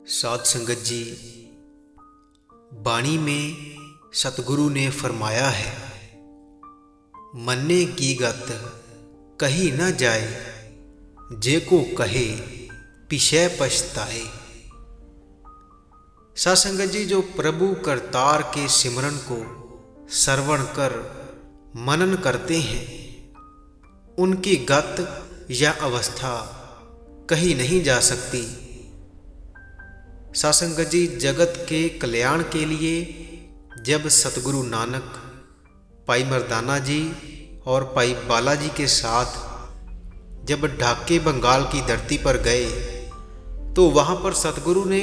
साध संगत जी, बाणी में सतगुरु ने फरमाया है, मन्ने की गत कही न जाए, जे को कहे पिछै पछताए। साध संगत जी, जो प्रभु करतार के सिमरन को श्रवण कर मनन करते हैं, उनकी गत या अवस्था कही नहीं जा सकती। साध संगत जी, जगत के कल्याण के लिए जब सतगुरु नानक भाई मर्दाना जी और भाई बालाजी के साथ जब ढाके बंगाल की धरती पर गए, तो वहाँ पर सतगुरु ने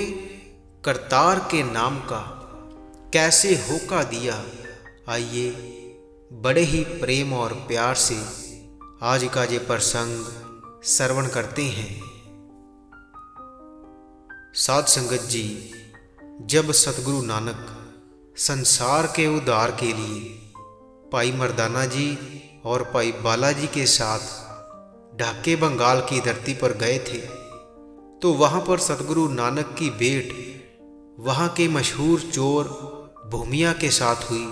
करतार के नाम का कैसे होका दिया। आइए बड़े ही प्रेम और प्यार से आज का ये प्रसंग श्रवण करते हैं। साध संगत जी, जब सतगुरु नानक संसार के उद्धार के लिए भाई मर्दाना जी और भाई बालाजी के साथ ढाके बंगाल की धरती पर गए थे, तो वहाँ पर सतगुरु नानक की भेंट वहाँ के मशहूर चोर भूमिया के साथ हुई।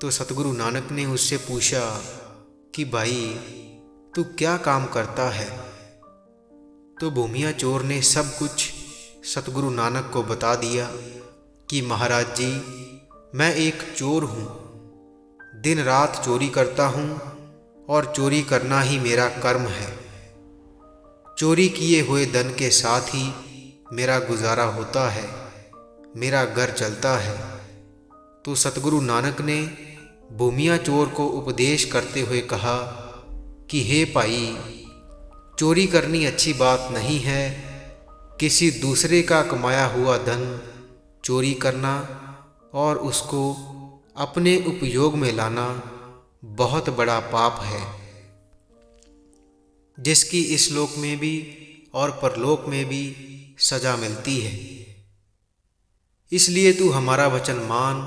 तो सतगुरु नानक ने उससे पूछा कि भाई तू क्या काम करता है। तो भूमिया चोर ने सब कुछ सतगुरु नानक को बता दिया कि महाराज जी, मैं एक चोर हूँ, दिन रात चोरी करता हूँ और चोरी करना ही मेरा कर्म है। चोरी किए हुए धन के साथ ही मेरा गुजारा होता है, मेरा घर चलता है। तो सतगुरु नानक ने भूमिया चोर को उपदेश करते हुए कहा कि हे भाई, चोरी करनी अच्छी बात नहीं है। किसी दूसरे का कमाया हुआ धन चोरी करना और उसको अपने उपयोग में लाना बहुत बड़ा पाप है, जिसकी इस लोक में भी और परलोक में भी सजा मिलती है। इसलिए तू हमारा वचन मान,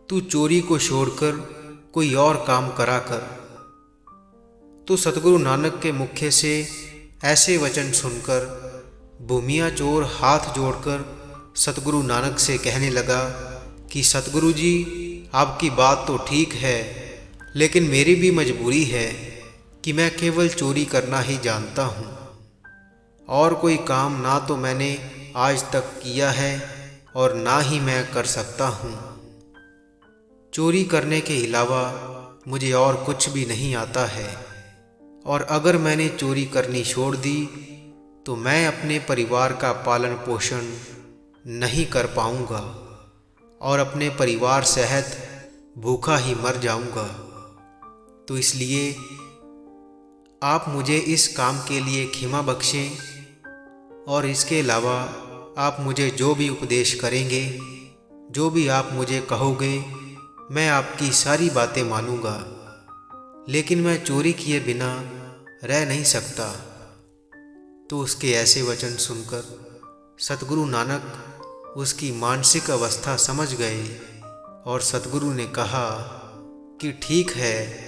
तू चोरी को छोड़कर कोई और काम करा कर। तो सतगुरु नानक के मुख से ऐसे वचन सुनकर भूमिया चोर हाथ जोड़कर सतगुरु नानक से कहने लगा कि सतगुरु जी, आपकी बात तो ठीक है, लेकिन मेरी भी मजबूरी है कि मैं केवल चोरी करना ही जानता हूँ और कोई काम ना तो मैंने आज तक किया है और ना ही मैं कर सकता हूँ। चोरी करने के अलावा मुझे और कुछ भी नहीं आता है, और अगर मैंने चोरी करनी छोड़ दी तो मैं अपने परिवार का पालन पोषण नहीं कर पाऊंगा और अपने परिवार सहित भूखा ही मर जाऊंगा। तो इसलिए आप मुझे इस काम के लिए क्षमा बख्शें, और इसके अलावा आप मुझे जो भी उपदेश करेंगे, जो भी आप मुझे कहोगे, मैं आपकी सारी बातें मानूंगा, लेकिन मैं चोरी किए बिना रह नहीं सकता। तो उसके ऐसे वचन सुनकर सतगुरु नानक उसकी मानसिक अवस्था समझ गए और सतगुरु ने कहा कि ठीक है,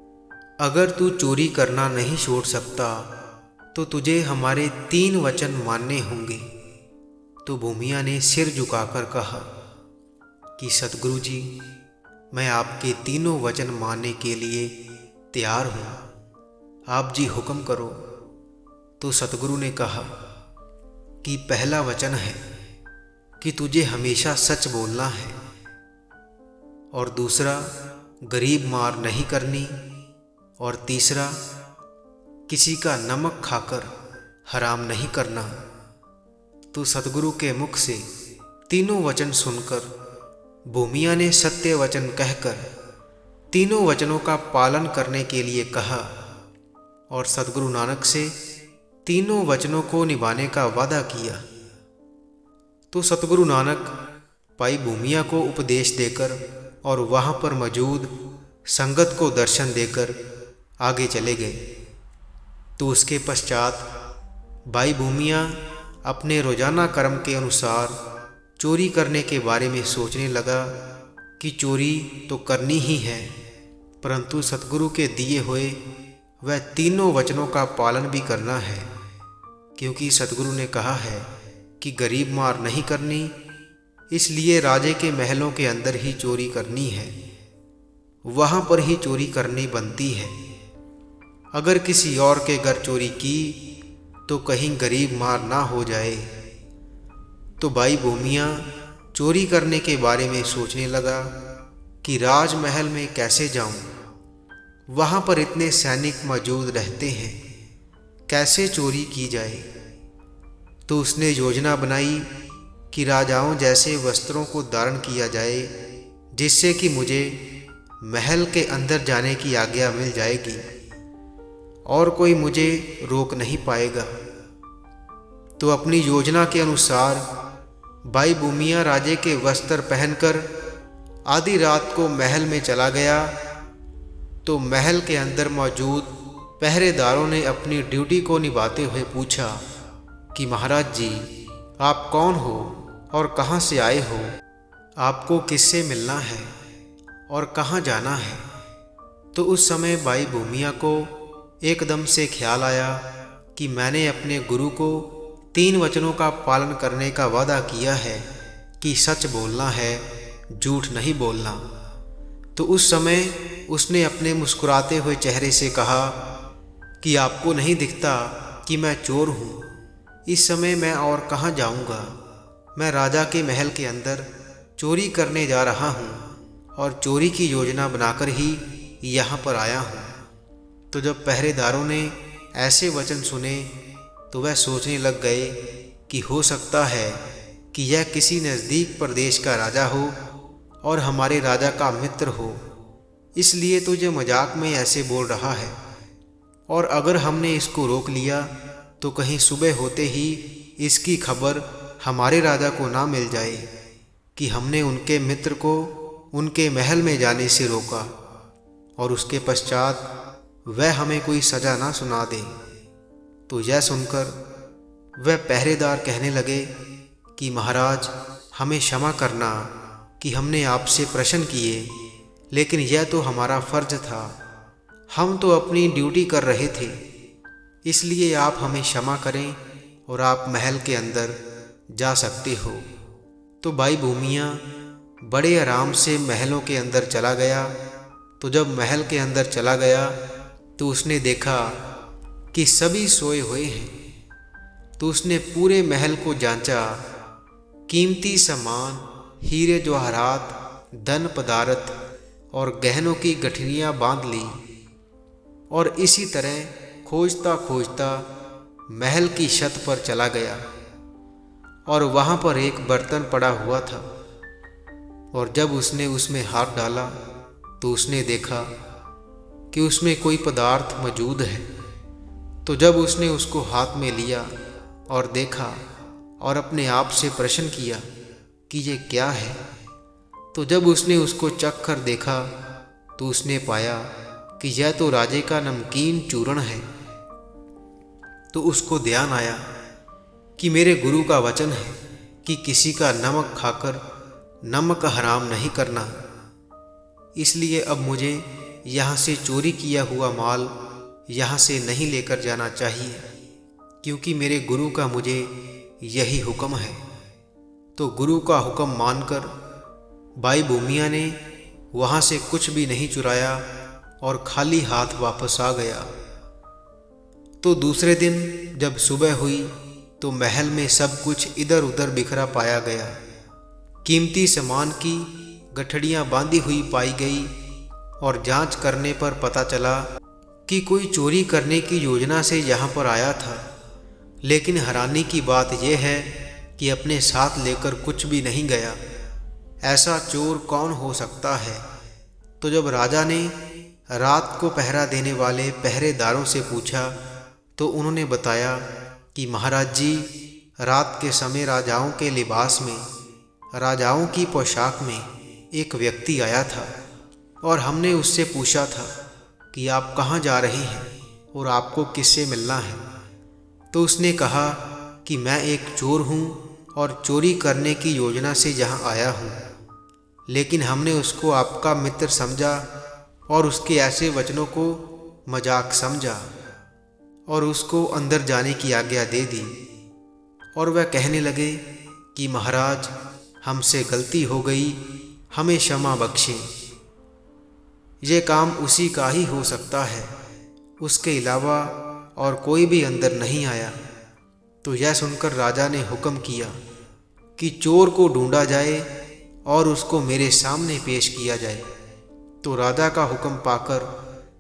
अगर तू चोरी करना नहीं छोड़ सकता तो तुझे हमारे 3 वचन मानने होंगे। तो भूमिया ने सिर झुकाकर कहा कि सतगुरु जी, मैं आपके तीनों वचन मानने के लिए तैयार हूँ, आप जी हुक्म करो। तो सतगुरु ने कहा कि पहला वचन है कि तुझे हमेशा सच बोलना है, और दूसरा गरीब मार नहीं करनी, और तीसरा किसी का नमक खाकर हराम नहीं करना। तो सतगुरु के मुख से तीनों वचन सुनकर भूमिया ने सत्य वचन कहकर तीनों वचनों का पालन करने के लिए कहा और सतगुरु नानक से तीनों वचनों को निभाने का वादा किया। तो सतगुरु नानक भाई भूमिया को उपदेश देकर और वहाँ पर मौजूद संगत को दर्शन देकर आगे चले गए। तो उसके पश्चात भाई भूमिया अपने रोजाना कर्म के अनुसार चोरी करने के बारे में सोचने लगा कि चोरी तो करनी ही है, परंतु सतगुरु के दिए हुए वह तीनों वचनों का पालन भी करना है, क्योंकि सतगुरु ने कहा है कि गरीब मार नहीं करनी, इसलिए राजे के महलों के अंदर ही चोरी करनी है, वहाँ पर ही चोरी करनी बनती है। अगर किसी और के घर चोरी की तो कहीं गरीब मार ना हो जाए। तो भाई भूमिया चोरी करने के बारे में सोचने लगा कि राजमहल में कैसे जाऊं, वहाँ पर इतने सैनिक मौजूद रहते हैं, कैसे चोरी की जाए। तो उसने योजना बनाई कि राजाओं जैसे वस्त्रों को धारण किया जाए, जिससे कि मुझे महल के अंदर जाने की आज्ञा मिल जाएगी और कोई मुझे रोक नहीं पाएगा। तो अपनी योजना के अनुसार भाई भूमिया राजे के वस्त्र पहनकर आधी रात को महल में चला गया। तो महल के अंदर मौजूद पहरेदारों ने अपनी ड्यूटी को निभाते हुए पूछा कि महाराज जी, आप कौन हो और कहाँ से आए हो? आपको किससे मिलना है और कहाँ जाना है? तो उस समय भाई भूमिया को एकदम से ख्याल आया कि मैंने अपने गुरु को 3 वचनों का पालन करने का वादा किया है कि सच बोलना है, झूठ नहीं बोलना। तो उस समय उसने अपने मुस्कुराते हुए चेहरे से कहा कि आपको नहीं दिखता कि मैं चोर हूँ? इस समय मैं और कहाँ जाऊँगा? मैं राजा के महल के अंदर चोरी करने जा रहा हूँ और चोरी की योजना बनाकर ही यहाँ पर आया हूँ। तो जब पहरेदारों ने ऐसे वचन सुने तो वह सोचने लग गए कि हो सकता है कि यह किसी नज़दीक प्रदेश का राजा हो और हमारे राजा का मित्र हो, इसलिए तो ये मजाक में ऐसे बोल रहा है। और अगर हमने इसको रोक लिया तो कहीं सुबह होते ही इसकी खबर हमारे राजा को ना मिल जाए कि हमने उनके मित्र को उनके महल में जाने से रोका और उसके पश्चात वह हमें कोई सज़ा ना सुना दे। तो यह सुनकर वह पहरेदार कहने लगे कि महाराज, हमें क्षमा करना कि हमने आपसे प्रश्न किए, लेकिन यह तो हमारा फर्ज था। हम तो अपनी ड्यूटी कर रहे थे, इसलिए आप हमें क्षमा करें और आप महल के अंदर जा सकते हो। तो भाई भूमिया बड़े आराम से महलों के अंदर चला गया। तो जब महल के अंदर चला गया तो उसने देखा कि सभी सोए हुए हैं। तो उसने पूरे महल को जांचा, कीमती सामान, हीरे जवाहरात, धन पदार्थ और गहनों की गठरियाँ बांध ली और इसी तरह खोजता खोजता महल की छत पर चला गया और वहाँ पर एक बर्तन पड़ा हुआ था। और जब उसने उसमें हाथ डाला तो उसने देखा कि उसमें कोई पदार्थ मौजूद है। तो जब उसने उसको हाथ में लिया और देखा और अपने आप से प्रश्न किया कि ये क्या है, तो जब उसने उसको चख कर देखा तो उसने पाया कि यह तो राजे का नमकीन चूर्ण है। तो उसको ध्यान आया कि मेरे गुरु का वचन है कि किसी का नमक खाकर नमक हराम नहीं करना, इसलिए अब मुझे यहाँ से चोरी किया हुआ माल यहाँ से नहीं लेकर जाना चाहिए, क्योंकि मेरे गुरु का मुझे यही हुक्म है। तो गुरु का हुक्म मानकर भाई भूमिया ने वहाँ से कुछ भी नहीं चुराया और खाली हाथ वापस आ गया। तो दूसरे दिन जब सुबह हुई तो महल में सब कुछ इधर उधर बिखरा पाया गया। कीमती सामान की गठड़ियाँ बांधी हुई पाई गई और जांच करने पर पता चला कि कोई चोरी करने की योजना से यहाँ पर आया था। लेकिन हैरानी की बात यह है कि अपने साथ लेकर कुछ भी नहीं गया। ऐसा चोर कौन हो सकता है? तो जब राजा ने रात को पहरा देने वाले पहरेदारों से पूछा तो उन्होंने बताया कि महाराज जी, रात के समय राजाओं के लिबास में, राजाओं की पोशाक में एक व्यक्ति आया था और हमने उससे पूछा था कि आप कहाँ जा रहे हैं और आपको किससे मिलना है। तो उसने कहा कि मैं एक चोर हूँ और चोरी करने की योजना से यहाँ आया हूँ, लेकिन हमने उसको आपका मित्र समझा और उसके ऐसे वचनों को मजाक समझा और उसको अंदर जाने की आज्ञा दे दी और वह कहने लगे कि महाराज, हमसे गलती हो गई, हमें क्षमा बख्शें। ये काम उसी का ही हो सकता है, उसके अलावा और कोई भी अंदर नहीं आया। तो यह सुनकर राजा ने हुक्म किया कि चोर को ढूंढा जाए और उसको मेरे सामने पेश किया जाए। तो राजा का हुक्म पाकर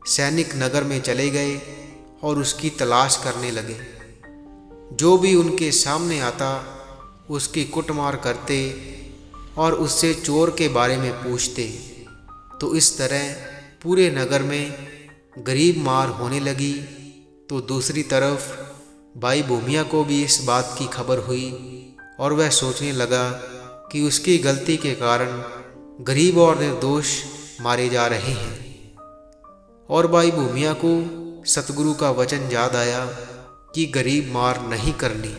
सैनिक नगर में चले गए और उसकी तलाश करने लगे। जो भी उनके सामने आता उसकी कुटमार करते और उससे चोर के बारे में पूछते। तो इस तरह पूरे नगर में गरीब मार होने लगी। तो दूसरी तरफ भाई भूमिया को भी इस बात की खबर हुई और वह सोचने लगा कि उसकी गलती के कारण गरीब और निर्दोष मारे जा रहे हैं। और भाई भूमिया को सतगुरु का वचन याद आया कि गरीब मार नहीं करनी,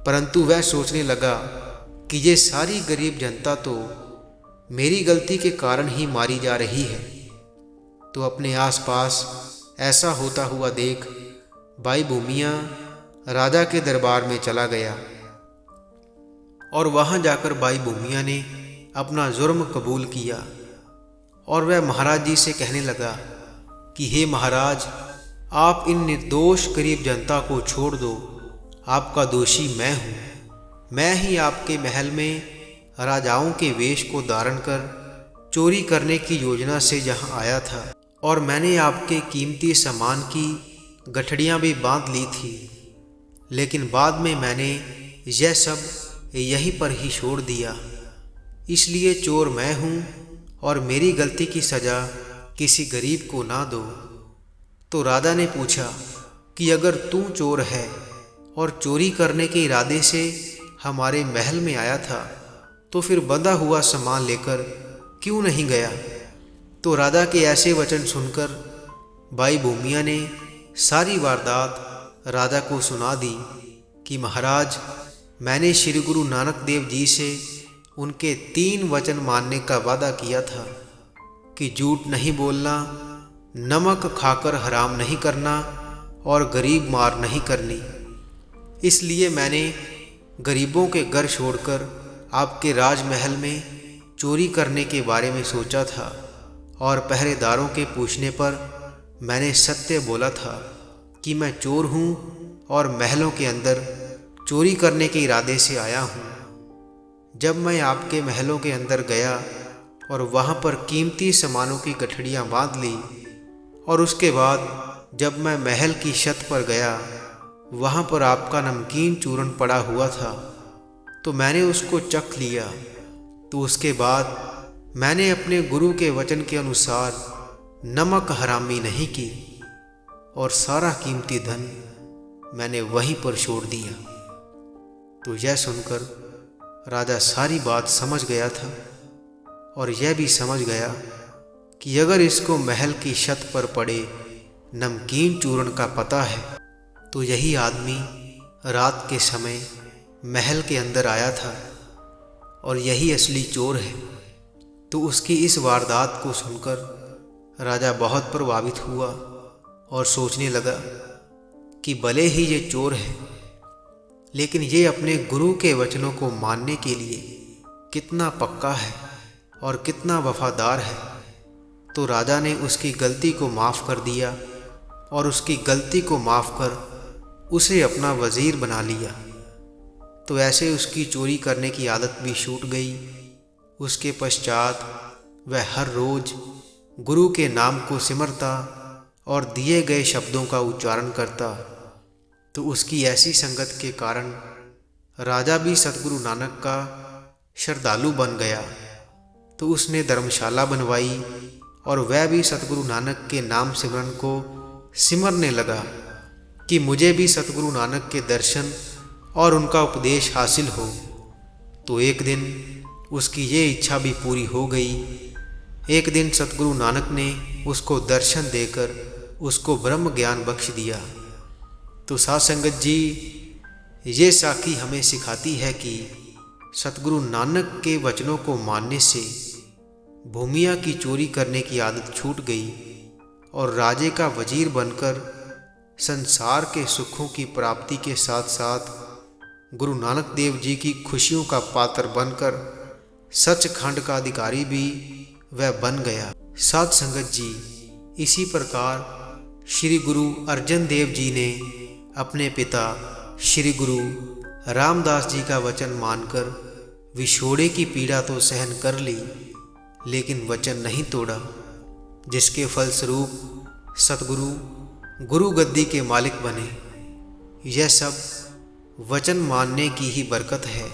परंतु वह सोचने लगा कि ये सारी गरीब जनता तो मेरी गलती के कारण ही मारी जा रही है। तो अपने आसपास ऐसा होता हुआ देख भाई भूमिया राजा के दरबार में चला गया और वहां जाकर भाई भूमिया ने अपना जुर्म कबूल किया और वह महाराज जी से कहने लगा कि हे महाराज, आप इन निर्दोष गरीब जनता को छोड़ दो। आपका दोषी मैं हूँ। मैं ही आपके महल में राजाओं के वेश को धारण कर चोरी करने की योजना से यहाँ आया था और मैंने आपके कीमती सामान की गठड़ियाँ भी बांध ली थी, लेकिन बाद में मैंने यह सब यहीं पर ही छोड़ दिया। इसलिए चोर मैं हूँ और मेरी गलती की सज़ा किसी गरीब को ना दो। तो राजा ने पूछा कि अगर तू चोर है और चोरी करने के इरादे से हमारे महल में आया था, तो फिर बंधा हुआ सामान लेकर क्यों नहीं गया? तो राजा के ऐसे वचन सुनकर भाई भूमिया ने सारी वारदात राजा को सुना दी कि महाराज, मैंने श्री गुरु नानक देव जी से उनके 3 वचन मानने का वादा किया था कि झूठ नहीं बोलना, नमक खाकर हराम नहीं करना और गरीब मार नहीं करनी। इसलिए मैंने गरीबों के घर छोड़कर आपके राजमहल में चोरी करने के बारे में सोचा था और पहरेदारों के पूछने पर मैंने सत्य बोला था कि मैं चोर हूँ और महलों के अंदर चोरी करने के इरादे से आया हूँ। जब मैं आपके महलों के अंदर गया और वहाँ पर कीमती सामानों की गठड़ियाँ बांध ली और उसके बाद जब मैं महल की छत पर गया, वहाँ पर आपका नमकीन चूर्ण पड़ा हुआ था, तो मैंने उसको चख लिया। तो उसके बाद मैंने अपने गुरु के वचन के अनुसार नमक हरामी नहीं की और सारा कीमती धन मैंने वहीं पर छोड़ दिया। तो यह सुनकर राजा सारी बात समझ गया था और यह भी समझ गया कि अगर इसको महल की छत पर पड़े नमकीन चूर्ण का पता है तो यही आदमी रात के समय महल के अंदर आया था और यही असली चोर है। तो उसकी इस वारदात को सुनकर राजा बहुत प्रभावित हुआ और सोचने लगा कि भले ही ये चोर है, लेकिन ये अपने गुरु के वचनों को मानने के लिए कितना पक्का है और कितना वफादार है। तो राजा ने उसकी गलती को माफ़ कर दिया और उसकी गलती को माफ़ कर उसे अपना वज़ीर बना लिया। तो ऐसे उसकी चोरी करने की आदत भी छूट गई। उसके पश्चात वह हर रोज़ गुरु के नाम को सिमरता और दिए गए शब्दों का उच्चारण करता। तो उसकी ऐसी संगत के कारण राजा भी सतगुरु नानक का श्रद्धालु बन गया। तो उसने धर्मशाला बनवाई और वह भी सतगुरु नानक के नाम सिमरन को सिमरने लगा कि मुझे भी सतगुरु नानक के दर्शन और उनका उपदेश हासिल हो। तो एक दिन उसकी ये इच्छा भी पूरी हो गई। एक दिन सतगुरु नानक ने उसको दर्शन देकर उसको ब्रह्म ज्ञान बख्श दिया। तो साध संगत जी, ये साखी हमें सिखाती है कि सतगुरु नानक के वचनों को मानने से भूमिया की चोरी करने की आदत छूट गई और राजे का वजीर बनकर संसार के सुखों की प्राप्ति के साथ साथ गुरु नानक देव जी की खुशियों का पात्र बनकर सचखंड का अधिकारी भी वह बन गया। साध संगत जी, इसी प्रकार श्री गुरु अर्जन देव जी ने अपने पिता श्री गुरु रामदास जी का वचन मानकर विछोड़े की पीड़ा तो सहन कर ली, लेकिन वचन नहीं तोड़ा, जिसके फलस्वरूप सतगुरु गुरु गद्दी के मालिक बने। यह सब वचन मानने की ही बरकत है।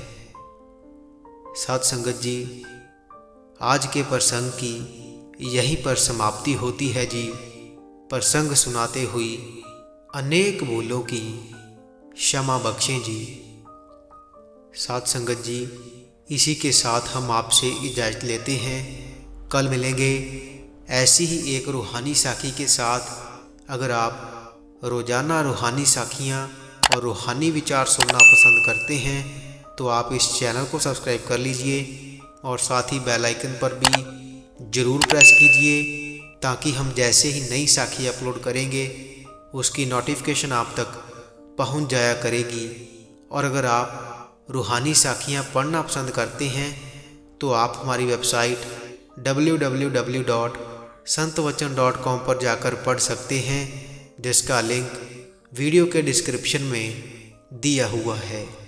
साध संगत जी, आज के प्रसंग की यहीं पर समाप्ति होती है जी। प्रसंग सुनाते हुई अनेक भूलों की क्षमा बख्शें जी। साध संगत जी, इसी के साथ हम आपसे इजाज़त लेते हैं। कल मिलेंगे ऐसी ही एक रूहानी साखी के साथ। अगर आप रोज़ाना रूहानी साखियाँ और रूहानी विचार सुनना पसंद करते हैं तो आप इस चैनल को सब्सक्राइब कर लीजिए और साथ ही बेल आइकन पर भी ज़रूर प्रेस कीजिए, ताकि हम जैसे ही नई साखी अपलोड करेंगे उसकी नोटिफिकेशन आप तक पहुंच जाया करेगी। और अगर आप रूहानी साखियाँ पढ़ना पसंद करते हैं तो आप हमारी वेबसाइट www.संतवचन.com पर जाकर पढ़ सकते हैं, जिसका लिंक वीडियो के डिस्क्रिप्शन में दिया हुआ है।